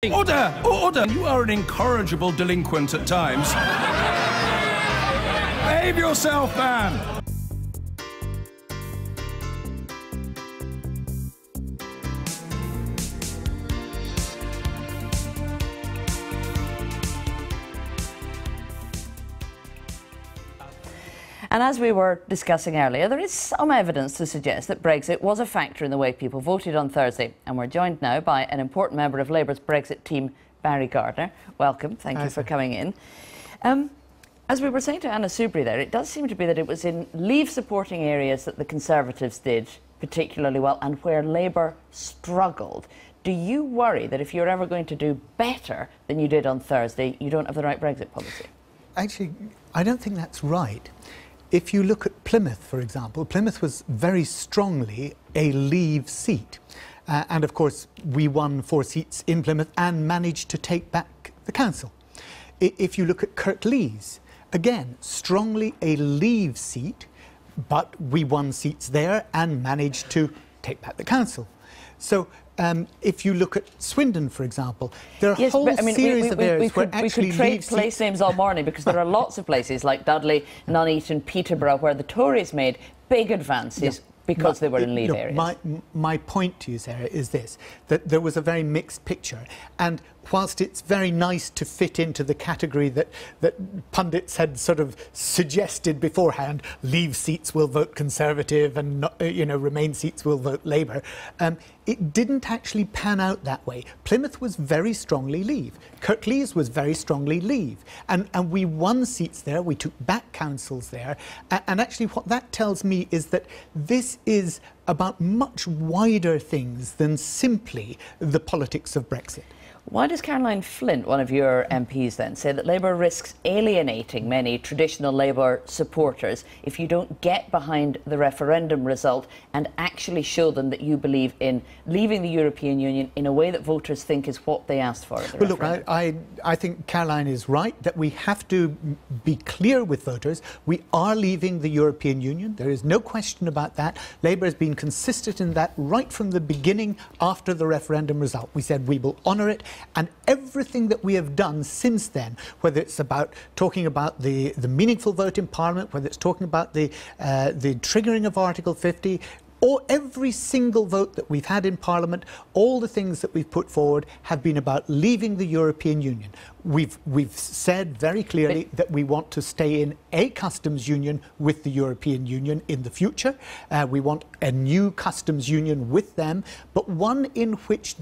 Order! Order! You are an incorrigible delinquent at times. Behave yourself, man! And as we were discussing earlier, there is some evidence to suggest that Brexit was a factor in the way people voted on Thursday. And we're joined now by an important member of Labour's Brexit team, Barry Gardiner. Welcome. Thank you for coming in. As we were saying to Anna Soubry there, it does seem to be that it was in Leave-supporting areas that the Conservatives did particularly well and where Labour struggled. Do you worry that if you're ever going to do better than you did on Thursday, you don't have the right Brexit policy? Actually, I don't think that's right. If you look at Plymouth, for example, Plymouth was very strongly a Leave seat. And of course, we won 4 seats in Plymouth and managed to take back the council. If you look at Kirklees, again, strongly a Leave seat, but we won seats there and managed to take back the council. So if you look at Swindon, for example, there are a whole series of areas where actually we could trade place names all morning because there are lots of places like Dudley, Nuneaton, Peterborough where the Tories made big advances because they were in Leave areas. My point to you, Sarah, is this, that there was a very mixed picture. And whilst it's very nice to fit into the category that pundits had sort of suggested beforehand, Leave seats will vote Conservative and not, Remain seats will vote Labour, it didn't actually pan out that way. Plymouth was very strongly Leave. Kirklees was very strongly Leave. And we won seats there, we took back councils there, and actually what that tells me is that this is about much wider things than simply the politics of Brexit. Why does Caroline Flint, one of your MPs then, say that Labour risks alienating many traditional Labour supporters if you don't get behind the referendum result and actually show them that you believe in leaving the European Union in a way that voters think is what they asked for at the referendum? Look, I think Caroline is right that we have to be clear with voters. We are leaving the European Union. There is no question about that. Labour has been consistent in that right from the beginning after the referendum result. We said we will honour it. And everything that we have done since then, whether it's about talking about the meaningful vote in Parliament, whether it's talking about the triggering of Article 50, or every single vote that we've had in Parliament, all the things that we've put forward have been about leaving the European Union. We've said very clearly that we want to stay in a customs union with the European Union in the future. We want a new customs union with them, but one in which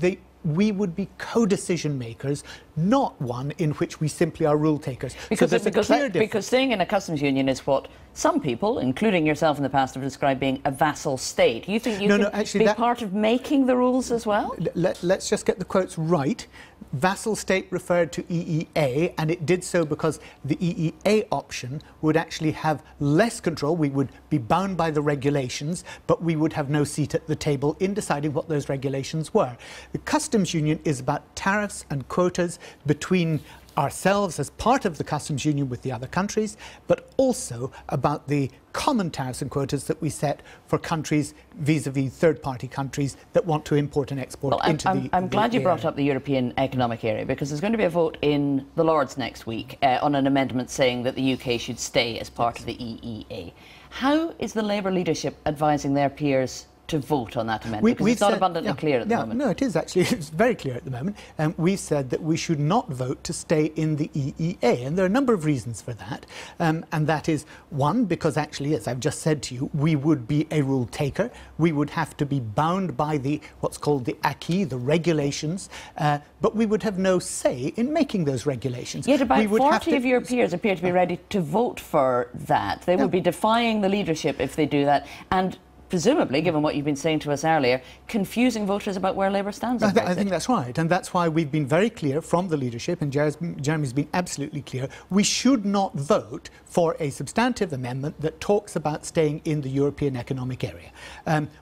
we would be co-decision makers, not one in which we simply are rule takers. Because staying in a customs union is what some people, including yourself in the past, have described being a vassal state. You think you could be part of making the rules as well? Let's just get the quotes right. Vassal state referred to EEA, and it did so because the EEA option would actually have less control. We would be bound by the regulations, but we would have no seat at the table in deciding what those regulations were. The customs union is about tariffs and quotas between ourselves as part of the customs union with the other countries, but also about the common tariffs and quotas that we set for countries vis-à-vis third-party countries that want to import and export into the I'm glad you brought up the European Economic Area, because there's going to be a vote in the Lords next week on an amendment saying that the UK should stay as part of the EEA. How is the Labour leadership advising their peers to vote on that amendment? Because it's not abundantly clear at the moment. No, it is actually. It's very clear at the moment. We've said that we should not vote to stay in the EEA, and there are a number of reasons for that. And that is, one, because actually, as I've just said to you, we would be a rule taker. We would have to be bound by what's called the acquis, the regulations, but we would have no say in making those regulations. Yet about 40 of your peers appear to be ready to vote for that. They would be defying the leadership if they do that, and presumably, given what you've been saying to us earlier, confusing voters about where Labour stands on Brexit. I think that's right, and that's why we've been very clear from the leadership, and Jeremy's been absolutely clear, we should not vote for a substantive amendment that talks about staying in the European Economic Area.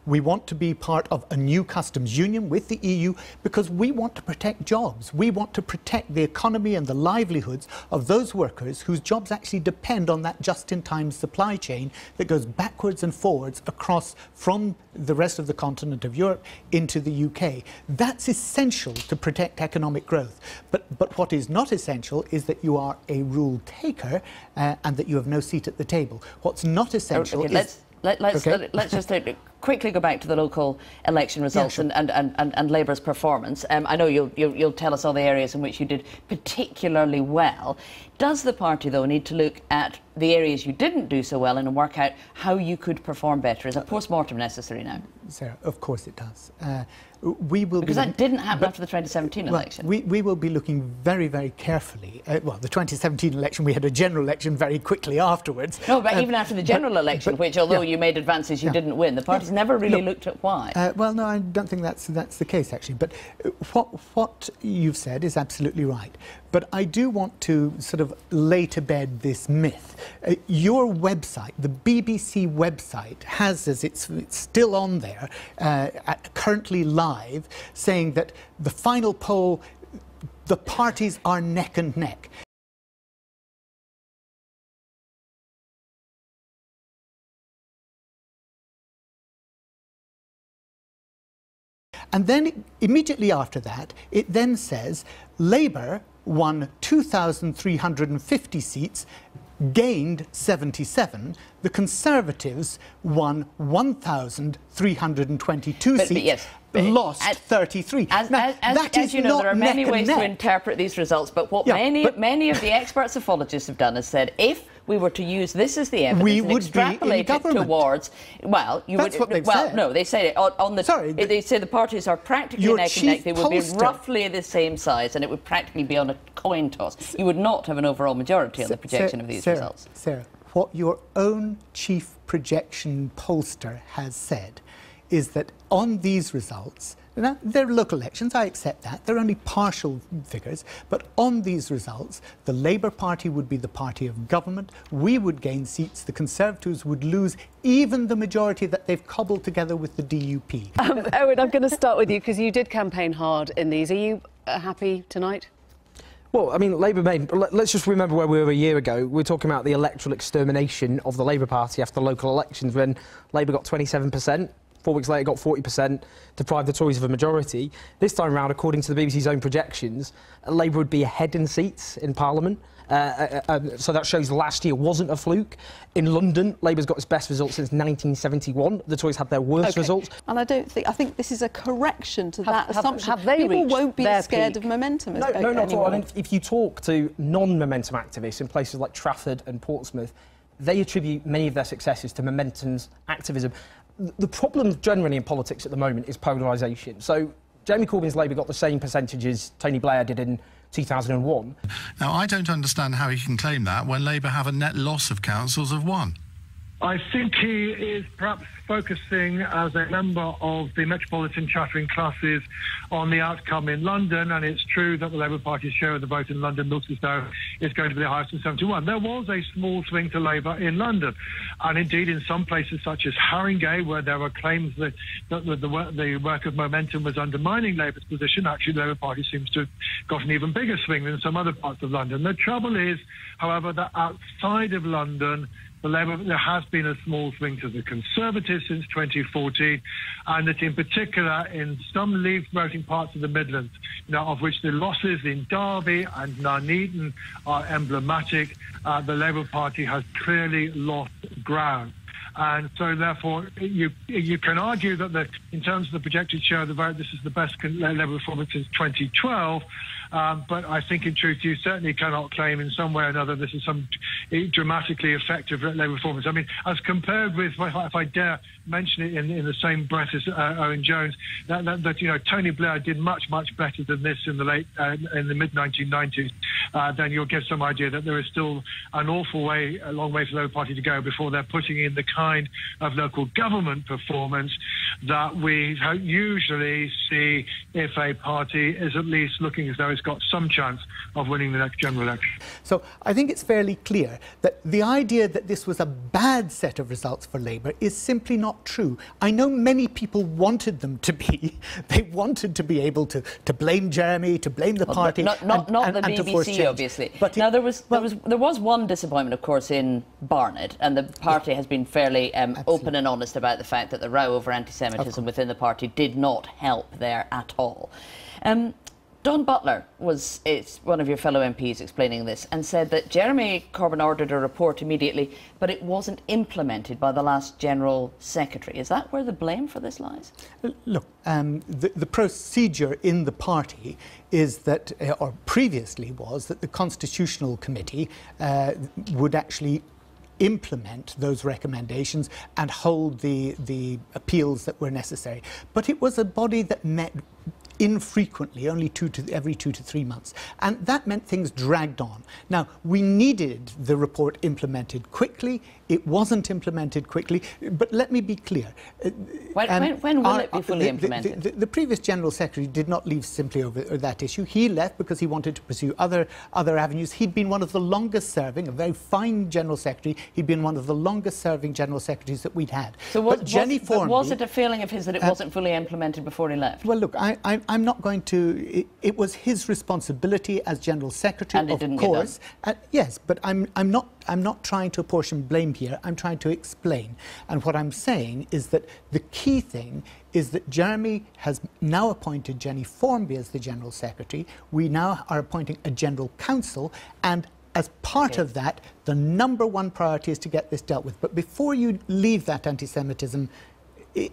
We want to be part of a new customs union with the EU because we want to protect jobs. We want to protect the economy and the livelihoods of those workers whose jobs actually depend on that just-in-time supply chain that goes backwards and forwards across jobs from the rest of the continent of Europe into the UK. That's essential to protect economic growth. But what is not essential is that you are a rule taker and that you have no seat at the table. What's not essential is... Let's just quickly go back to the local election results, yeah, sure. and Labour's performance. I know you'll tell us all the areas in which you did particularly well. Does the party, though, need to look at the areas you didn't do so well in and work out how you could perform better? Is a post-mortem necessary now? Sarah, of course it does. We will because that didn't happen after the 2017 election. We will be looking very, very carefully. Well, the 2017 election, we had a general election very quickly afterwards. No, but even after the general election, which, although you made advances, you didn't win, the party's never really looked at why. Well, no, I don't think that's the case, actually. But what you've said is absolutely right. But I do want to sort of lay to bed this myth. Your website, the BBC website, has, as it's still on there, currently live, saying that the final poll, the parties are neck and neck. And then immediately after that, it then says Labour won 2,350 seats, gained 77. The Conservatives won 1,322 seats, lost 33. As you know, there are many ways to interpret these results, but what many of the expert phonologists have done is said, if we were to use this as the evidence and extrapolate it towards, well, you That's what they've said. No, they say on the. Sorry, they say the parties are practically neck and neck. They would be roughly the same size, and it would practically be on a coin toss. You would not have an overall majority on the projection of these results. Sarah, what your own chief projection pollster has said is that on these results, now, they're local elections, I accept that. They're only partial figures. But on these results, the Labour Party would be the party of government. We would gain seats. The Conservatives would lose even the majority that they've cobbled together with the DUP. Owen, I'm going to start with you because you did campaign hard in these. Are you happy tonight? Well, I mean, Labour made... Let's just remember where we were a year ago. We were talking about the electoral extermination of the Labour Party after the local elections when Labour got 27%. 4 weeks later, got 40%, deprived the Tories of a majority. This time round, according to the BBC's own projections, Labour would be ahead in seats in Parliament. So that shows last year wasn't a fluke. In London, Labour's got its best results since 1971. The Tories had their worst results. And I think this is a correction to that assumption. Have they People reached won't be scared peak? of momentum. No, not at all. I mean, if you talk to non-momentum activists in places like Trafford and Portsmouth, they attribute many of their successes to momentum's activism. The problem generally in politics at the moment is polarisation. So Jeremy Corbyn's Labour got the same percentages Tony Blair did in 2001. Now, I don't understand how he can claim that when Labour have a net loss of councils of 1. I think he is perhaps focusing as a member of the metropolitan chattering classes on the outcome in London, and it's true that the Labour Party's share of the vote in London looks as though it's going to be the highest in 71. There was a small swing to Labour in London, and indeed in some places such as Haringey, where there were claims that the work of momentum was undermining Labour's position, actually the Labour Party seems to have got an even bigger swing than some other parts of London. The trouble is, however, that outside of London, there has been a small swing to the Conservatives since 2014, and that in particular in some Leave voting parts of the Midlands, of which the losses in Derby and Nuneaton are emblematic, the Labour Party has clearly lost ground. And so, therefore, you can argue that in terms of the projected share of the vote, this is the best Labour performance since 2012. But I think, in truth, you certainly cannot claim in some way or another this is some dramatically effective Labour performance. I mean, as compared with, if I dare mention it in the same breath as Owen Jones, that Tony Blair did much better than this in the mid-1990s, then you'll get some idea that there is still a long way for the Labour Party to go before they're putting in the kind of local government performance that we usually see if a party is at least looking as though it's got some chance of winning the next general election. So I think it's fairly clear that the idea that this was a bad set of results for Labour is simply not true. I know many people wanted them to be. They wanted to be able to blame Jeremy, to blame the party, not the BBC, obviously. But now there was one disappointment, of course, in Barnet, and the party has been fairly open and honest about the fact that the row over anti-Semitism within the party did not help there at all. Don Butler was one of your fellow MPs explaining this and said that Jeremy Corbyn ordered a report immediately, but it wasn't implemented by the last General Secretary. Is that where the blame for this lies? Look, the procedure in the party is that, or previously was, that the Constitutional Committee would actually implement those recommendations and hold the appeals that were necessary. But it was a body that met infrequently, only every 2 to 3 months, and that meant things dragged on. Now, we needed the report implemented quickly. It wasn't implemented quickly, but let me be clear. When will it be fully implemented? The previous General Secretary did not leave simply over that issue. He left because he wanted to pursue other avenues. He'd been one of the longest serving, a very fine General Secretary. He'd been one of the longest serving General Secretaries that we'd had. So was it a feeling of his that it wasn't fully implemented before he left? Well, look, I'm not going to... It was his responsibility as General Secretary, and it didn't get done. Yes, but I'm not trying to apportion blame here. I'm trying to explain. And what I'm saying is that the key thing is that Jeremy has now appointed Jenny Formby as the General Secretary. We now are appointing a General Counsel, and as part of that, the #1 priority is to get this dealt with. But before you leave that anti-Semitism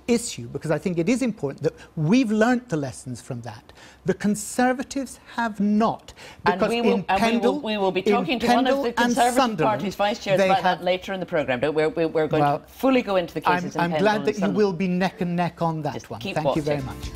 issue, because I think it is important that we've learnt the lessons from that. The Conservatives have not. And we will be talking to one of the Conservative Party's vice chairs about that later in the programme. We're going to fully go into the cases. I'm glad that you will be neck and neck on that one. Thank you very much.